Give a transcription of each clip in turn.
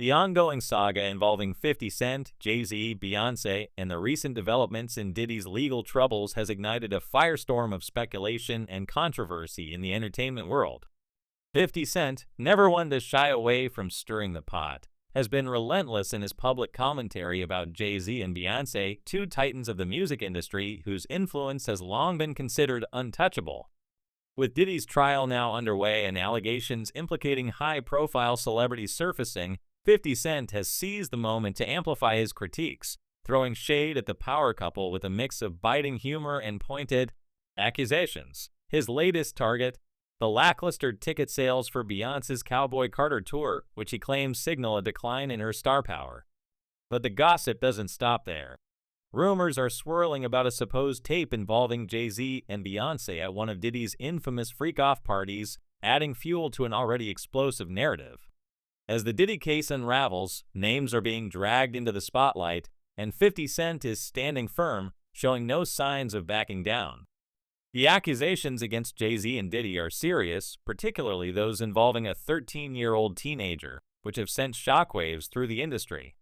The ongoing saga involving 50 Cent, Jay-Z, Beyoncé, and the recent developments in Diddy's legal troubles has ignited a firestorm of speculation and controversy in the entertainment world. 50 Cent, never one to shy away from stirring the pot, has been relentless in his public commentary about Jay-Z and Beyoncé, two titans of the music industry whose influence has long been considered untouchable. With Diddy's trial now underway and allegations implicating high-profile celebrities surfacing, 50 Cent has seized the moment to amplify his critiques, throwing shade at the power couple with a mix of biting humor and pointed accusations. His latest target, the lackluster ticket sales for Beyoncé's Cowboy Carter tour, which he claims signal a decline in her star power. But the gossip doesn't stop there. Rumors are swirling about a supposed tape involving Jay-Z and Beyoncé at one of Diddy's infamous freak-off parties, adding fuel to an already explosive narrative. As the Diddy case unravels, names are being dragged into the spotlight, and 50 Cent is standing firm, showing no signs of backing down. The accusations against Jay-Z and Diddy are serious, particularly those involving a 13-year-old teenager, which have sent shockwaves through the industry.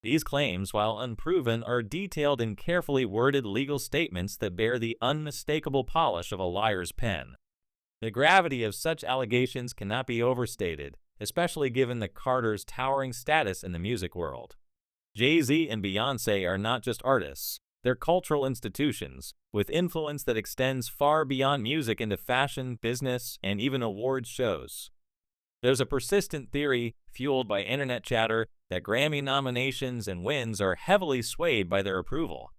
These claims, while unproven, are detailed in carefully worded legal statements that bear the unmistakable polish of a liar's pen. The gravity of such allegations cannot be overstated, especially given the Carters' towering status in the music world. Jay-Z and Beyoncé are not just artists. They're cultural institutions, with influence that extends far beyond music into fashion, business, and even awards shows. There's a persistent theory, fueled by internet chatter, that Grammy nominations and wins are heavily swayed by their approval.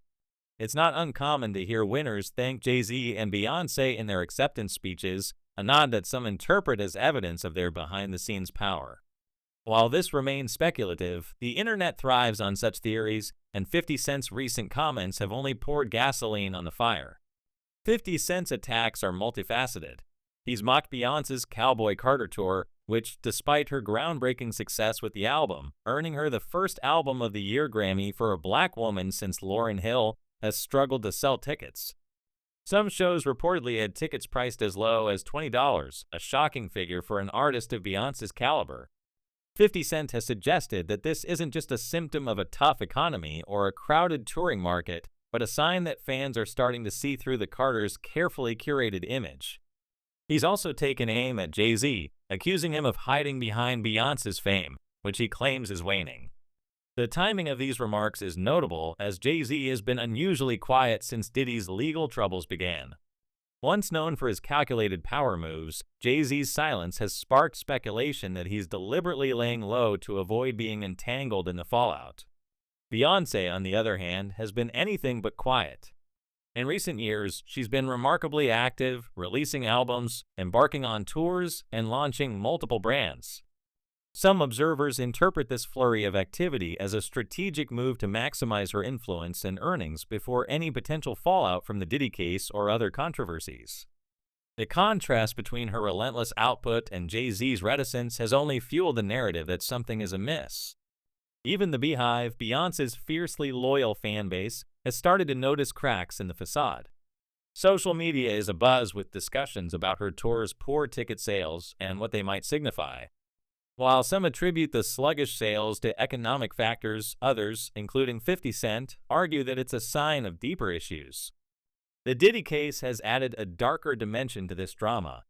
It's not uncommon to hear winners thank Jay-Z and Beyoncé in their acceptance speeches, a nod that some interpret as evidence of their behind-the-scenes power. While this remains speculative, the internet thrives on such theories, and 50 Cent's recent comments have only poured gasoline on the fire. 50 Cent's attacks are multifaceted. He's mocked Beyoncé's Cowboy Carter tour, which, despite her groundbreaking success with the album, earning her the first Album of the Year Grammy for a black woman since Lauryn Hill, has struggled to sell tickets. Some shows reportedly had tickets priced as low as $20, a shocking figure for an artist of Beyoncé's caliber. 50 Cent has suggested that this isn't just a symptom of a tough economy or a crowded touring market, but a sign that fans are starting to see through the Carters' carefully curated image. He's also taken aim at Jay-Z, accusing him of hiding behind Beyoncé's fame, which he claims is waning. The timing of these remarks is notable, as Jay-Z has been unusually quiet since Diddy's legal troubles began. Once known for his calculated power moves, Jay-Z's silence has sparked speculation that he's deliberately laying low to avoid being entangled in the fallout. Beyoncé, on the other hand, has been anything but quiet. In recent years, she's been remarkably active, releasing albums, embarking on tours, and launching multiple brands. Some observers interpret this flurry of activity as a strategic move to maximize her influence and earnings before any potential fallout from the Diddy case or other controversies. The contrast between her relentless output and Jay-Z's reticence has only fueled the narrative that something is amiss. Even the Beehive, Beyoncé's fiercely loyal fan base, has started to notice cracks in the facade. Social media is abuzz with discussions about her tour's poor ticket sales and what they might signify. While some attribute the sluggish sales to economic factors, others, including 50 Cent, argue that it's a sign of deeper issues. The Diddy case has added a darker dimension to this drama.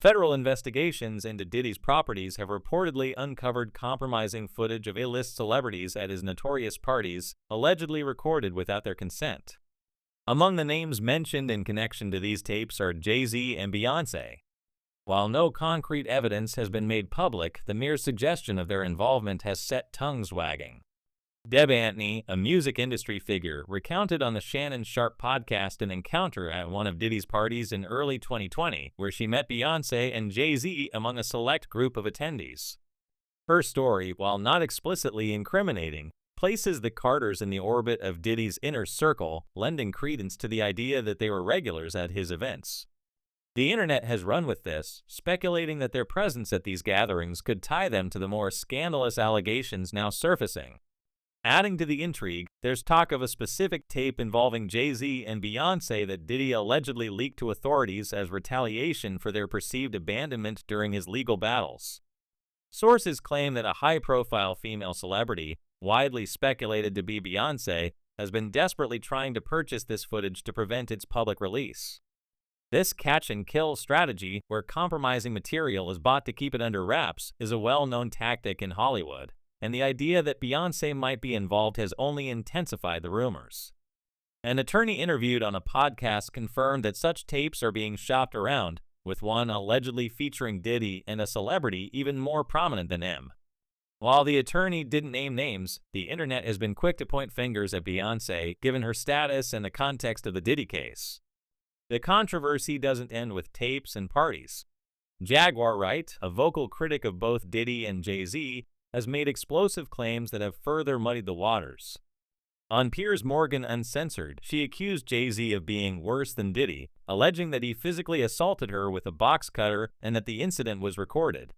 Federal investigations into Diddy's properties have reportedly uncovered compromising footage of A-list celebrities at his notorious parties, allegedly recorded without their consent. Among the names mentioned in connection to these tapes are Jay-Z and Beyoncé. While no concrete evidence has been made public, the mere suggestion of their involvement has set tongues wagging. Deb Antony, a music industry figure, recounted on the Shannon Sharpe podcast an encounter at one of Diddy's parties in early 2020, where she met Beyoncé and Jay-Z among a select group of attendees. Her story, while not explicitly incriminating, places the Carters in the orbit of Diddy's inner circle, lending credence to the idea that they were regulars at his events. The internet has run with this, speculating that their presence at these gatherings could tie them to the more scandalous allegations now surfacing. Adding to the intrigue, there's talk of a specific tape involving Jay-Z and Beyoncé that Diddy allegedly leaked to authorities as retaliation for their perceived abandonment during his legal battles. Sources claim that a high-profile female celebrity, widely speculated to be Beyoncé, has been desperately trying to purchase this footage to prevent its public release. This catch-and-kill strategy, where compromising material is bought to keep it under wraps, is a well-known tactic in Hollywood, and the idea that Beyoncé might be involved has only intensified the rumors. An attorney interviewed on a podcast confirmed that such tapes are being shopped around, with one allegedly featuring Diddy and a celebrity even more prominent than him. While the attorney didn't name names, the internet has been quick to point fingers at Beyoncé given her status and the context of the Diddy case. The controversy doesn't end with tapes and parties. Jaguar Wright, a vocal critic of both Diddy and Jay-Z, has made explosive claims that have further muddied the waters. On Piers Morgan Uncensored, she accused Jay-Z of being worse than Diddy, alleging that he physically assaulted her with a box cutter and that the incident was recorded.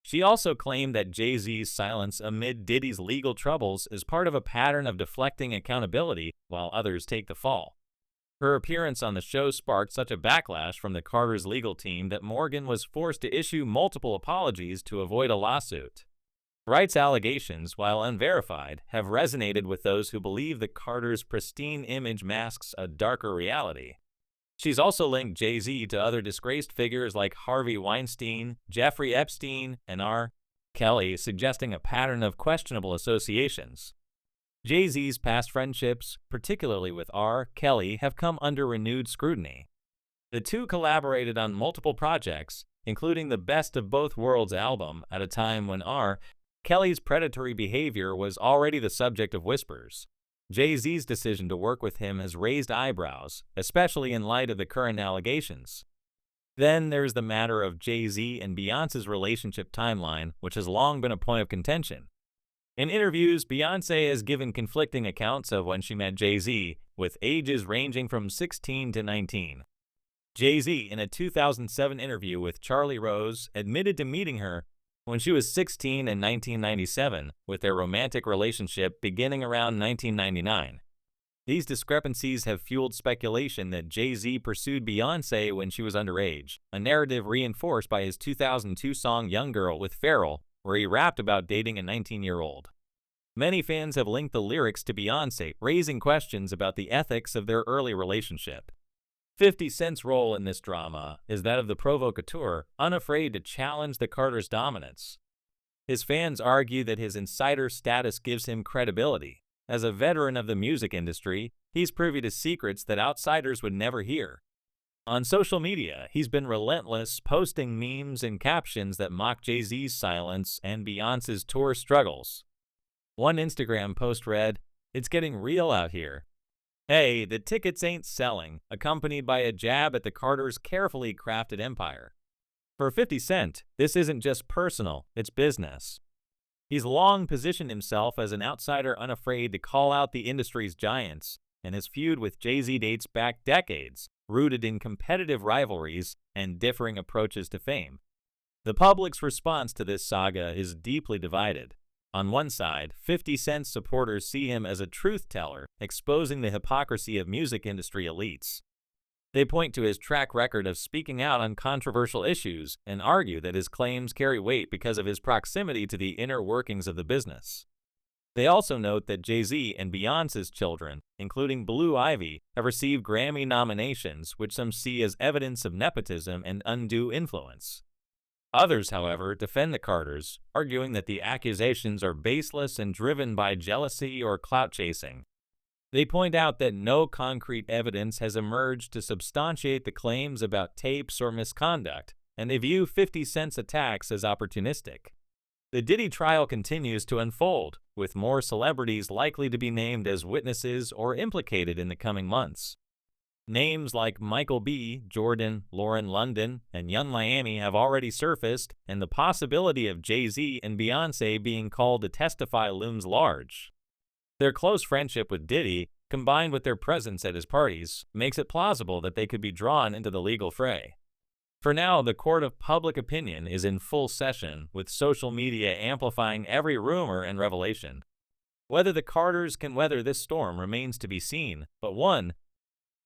She also claimed that Jay-Z's silence amid Diddy's legal troubles is part of a pattern of deflecting accountability while others take the fall. Her appearance on the show sparked such a backlash from the Carters' legal team that Morgan was forced to issue multiple apologies to avoid a lawsuit. Wright's allegations, while unverified, have resonated with those who believe that Carter's pristine image masks a darker reality. She's also linked Jay-Z to other disgraced figures like Harvey Weinstein, Jeffrey Epstein, and R. Kelly, suggesting a pattern of questionable associations. Jay-Z's past friendships, particularly with R. Kelly, have come under renewed scrutiny. The two collaborated on multiple projects, including the Best of Both Worlds album, at a time when R. Kelly's predatory behavior was already the subject of whispers. Jay-Z's decision to work with him has raised eyebrows, especially in light of the current allegations. Then there's the matter of Jay-Z and Beyoncé's relationship timeline, which has long been a point of contention. In interviews, Beyoncé has given conflicting accounts of when she met Jay-Z, with ages ranging from 16 to 19. Jay-Z, in a 2007 interview with Charlie Rose, admitted to meeting her when she was 16 in 1997, with their romantic relationship beginning around 1999. These discrepancies have fueled speculation that Jay-Z pursued Beyoncé when she was underage, a narrative reinforced by his 2002 song Young Girl with Pharrell, where he rapped about dating a 19-year-old. Many fans have linked the lyrics to Beyoncé, raising questions about the ethics of their early relationship. 50 Cent's role in this drama is that of the provocateur, unafraid to challenge the Carters' dominance. His fans argue that his insider status gives him credibility. As a veteran of the music industry, he's privy to secrets that outsiders would never hear. On social media, he's been relentless, posting memes and captions that mock Jay-Z's silence and Beyoncé's tour struggles. One Instagram post read, "It's getting real out here. Hey, the tickets ain't selling," accompanied by a jab at the Carters' carefully crafted empire. For 50 Cent, this isn't just personal, it's business. He's long positioned himself as an outsider unafraid to call out the industry's giants, and his feud with Jay-Z dates back decades, rooted in competitive rivalries and differing approaches to fame. The public's response to this saga is deeply divided. On one side, 50 Cent's supporters see him as a truth-teller, exposing the hypocrisy of music industry elites. They point to his track record of speaking out on controversial issues and argue that his claims carry weight because of his proximity to the inner workings of the business. They also note that Jay-Z and Beyoncé's children, including Blue Ivy, have received Grammy nominations, which some see as evidence of nepotism and undue influence. Others, however, defend the Carters, arguing that the accusations are baseless and driven by jealousy or clout chasing. They point out that no concrete evidence has emerged to substantiate the claims about tapes or misconduct, and they view 50 Cent's attacks as opportunistic. The Diddy trial continues to unfold, with more celebrities likely to be named as witnesses or implicated in the coming months. Names like Michael B., Jordan, Lauren London, and Young Miami have already surfaced, and the possibility of Jay-Z and Beyoncé being called to testify looms large. Their close friendship with Diddy, combined with their presence at his parties, makes it plausible that they could be drawn into the legal fray. For now, the court of public opinion is in full session, with social media amplifying every rumor and revelation. Whether the Carters can weather this storm remains to be seen, but one